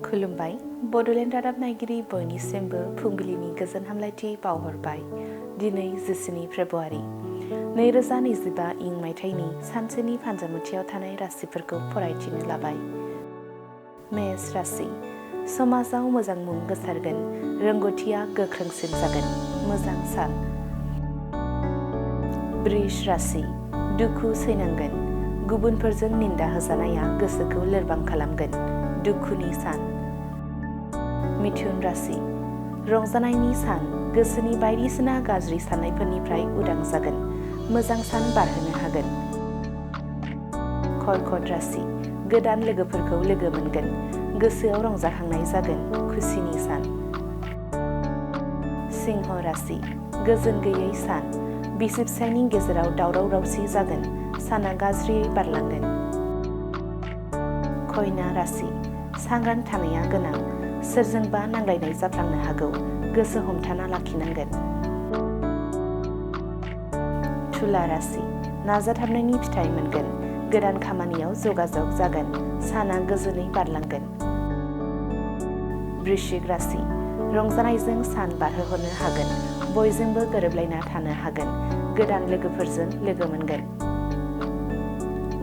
खुलुमबाय बड'लेण्ड रादाब नायगिरि बयनिसिमबो फुंबिलिनि गोजोन हामलायथि बावहरबाय। दिनै 10 फेब्रुवारि 2025 इं मायथाइनि सानसेनि फान्जामुथियाव थानाय राशिफोरखौ फरायथिनो लाबाय। मेष राशि समाजाव मोजां मुं गोसारगोन, रोंग'थिया गोख्रोंसिन जागोन, मोजां सान। वृष राशि दुखु सैनांगोन, गुबुनफोरजों निन्दा होजानाया गोसोखौ लोरबां खालामगोन, दुखुनि सान। मिथुन राशि रंजानायनि सान, गोसोनि बायदिसिना गाज्रि साननायफोरनिफ्राय उदां जागोन, मोजां सान बारहोनो हागोन। कर्कट राशि गोदान लोगोफोरखौ लोगो मोनगोन, गोसोआव रंजाखांनाय जागोन, खुसिनि सान। सिंह राशि गोजोन गैयै सान, बिसि-फिसायनि गेजेराव दावराव दावसि जागोन, साना गाज्रियै बारलांगोन। कन्या राशि सांग्रां थानाया गोनां, सोरजोंबा नांलायनाय जाफ्लांनो हागौ, गोसो हमथाना लाखिनांगोन। तुला राशि नाजाथाबनायनि फिथाइ मोनगोन, गोदान खामानियाव जगाजग जागोन, साना गोजोनै बारलांगोन। वृश्चिक राशि रंजानायजों सान बारहोहरनो हागोन, बयजोंबो गोरोबलायना थानो हागोन, गोदान लोगोफोरजों लोगो मोनगोन।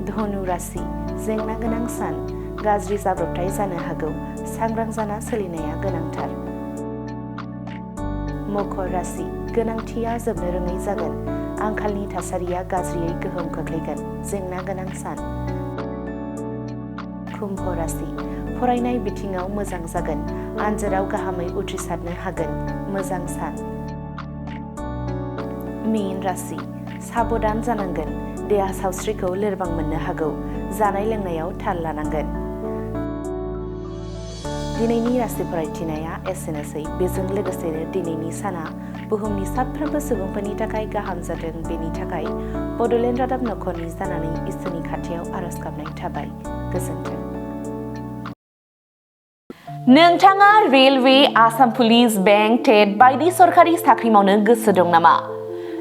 धनु राशि जेंना गोनां सान, गाज्रि जाब्रबथाय जानो हागौ, सांग्रां जाना सोलिनाया गोनांथार। मकर राशि गोनांथिया जोबनो रोङै जागोन, आंखालनि थासारिया गाज्रियै गोहोम खोख्लैगोन, जेंना गोनां सान। कुम्भ राशि फरायनाय बिथिङाव मोजां जागोन, आनजादाव गाहामै उथ्रिसारनो हागोन, मोजां सान। मीन राशि साबधान जानांगोन, देहा सावस्रिखौ लोरबां मोननो हागौ, जानाय लोंनायाव थाल लानांगोन। दिनैनि राशि फरायथिनाया एसेनोसै। बेजों लोगोसेनो दिनैनि साना बुहुमनि साफ्रोमबो सुबुंफोरनि थाखाय गाहाम जाथों, बेनि थाखाय बड'लेण्ड रादाब नखरनि जानानै इसोरनि खाथियाव आरज गाबनाय थाबाय। गोजोन्थों। नोंथाङा रेलवे, आसाम पुलिस, बेंक, टेट बायदि सरखारि साख्रि मावनो गोसो दं नामा?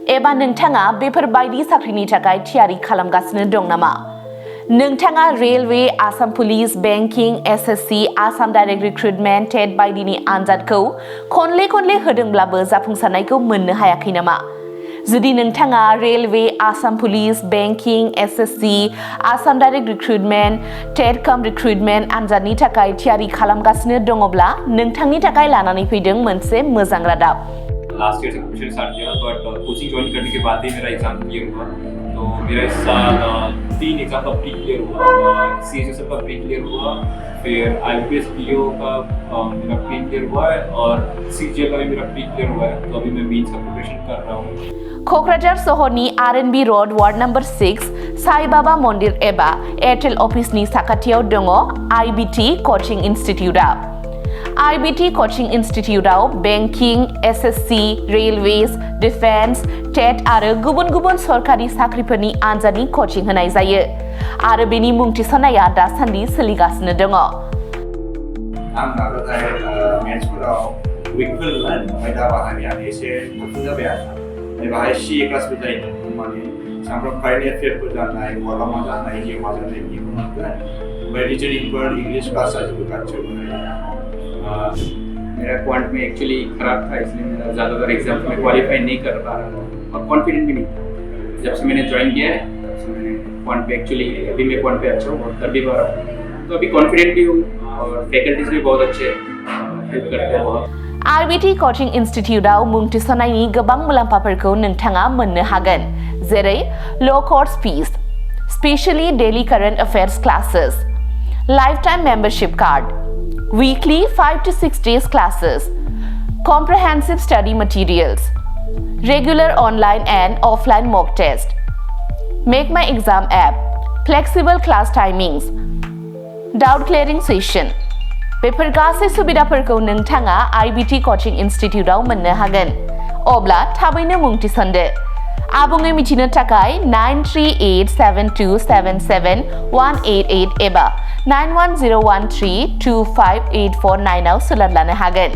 एबा नोंथाङा बेफोरबायदि साख्रिनि थाखाय थियारि खालामगासिनो दं नामा? नोंथाङा railway, Assam police, banking, SSC, Assam direct recruitment, TET बायदिनि आनजादखौ खनले होदोंब्लाबो जाफुंसारनायखौ मोननो हायाखै नामा? जुदि नोंथाङा railway, Assam police, banking, SSC, Assam direct recruitment, TET cum recruitment आनजादनि थाखाय थियारि खालामगासिनो दङब्ला नोंथांनि थाखाय लानानै फैदों मोनसे मोजां रादाब। लास्ट ईयर से कोचिंग स्टार्ट किया बट कोचिंग ज्वाइन करने के बाद ही मेरा एग्जाम क्लियर हुआ। तो मेरा इस साल 3 एग्जाम का प्री क्लियर हुआ, सीएचएसएल का प्री क्लियर हुआ, फिर आईपीएस पीओ का मेरा प्री क्लियर हुआ है और सीजीएल का भी मेरा प्री क्लियर हुआ है। तो अभी मैं मेंस का प्रिपरेशन कर रहा हूँ। क'क्राझार सहरनि RNB road ward number 6 Sai Baba मन्दिर एबा एयारटेल अफिसनि साखाथियाव दङ आईबीटी कचिं इन्स्टिट्यूटआ। आईबीटी कचिं इन्स्टिट्यूटआव banking, SSC, railways, defence, TET आरो गुबुन सरकारि साख्रिफोरनि आनजादनि कचिं होनाय जायो आरो बेनि मुं थिसननाया दासान्दि सोलिगासिनो दङ। आं नाजाथाय मेथ्सफोराव उइकफोर ओमफ्राय दा बाहायनाया एसे गुबुन जाबाय आरो बाहाय सीए क्लासबो जायो, माने सामफ्राम कारेन्ट एफेयारफोर जानाय, माला मा जानाय, जे मा जानाय बेखौ मोनगोन। ओमफ्राय रिजनिंफोर, इंग्लिश क्लास जाजोबो गासैबो। मेरा क्वांट में एक्चुअली खराब था, इसलिए मेरा ज़्यादातर एग्जाम में क्वालिफाई नहीं कर पा रहा था और कॉन्फिडेंट भी नहीं था। जब से मैंने ज्वाइन किया है तब से मैंने क्वांट पे एक्चुअली अभी मैं क्वांट पे अच्छा हूँ और कर भी पा रहा हूँ, तो अभी कॉन्फिडेंट भी हूँ और फैकल्टीज भी बहुत अच्छे हेल्प करते हैं बहुत। आईबीटी कचिं इन्स्टिट्यूटआव मुं थिसननायनि गोबां मुलाम्फाफोरखौ नोंथाङा मोननो हागोन, जेरै ल' course fees, specially daily current affairs classes, lifetime membership card, weekly 5 to 6 days classes, comprehensive study materials, regular online and offline mock test, Make My Exam app, flexible class timings, doubt clearing session। बेफोर गासै सुबिदाफोरखौ नोंथाङा IBT coaching इन्स्टिट्यूटआव मोननो हागोन। अब्ला थाबैनो मुं थिसनदो। आबुङै मिथिनो थाखाय 9387277188 एबा 9101325849 आव सोलाद लानो हागोन।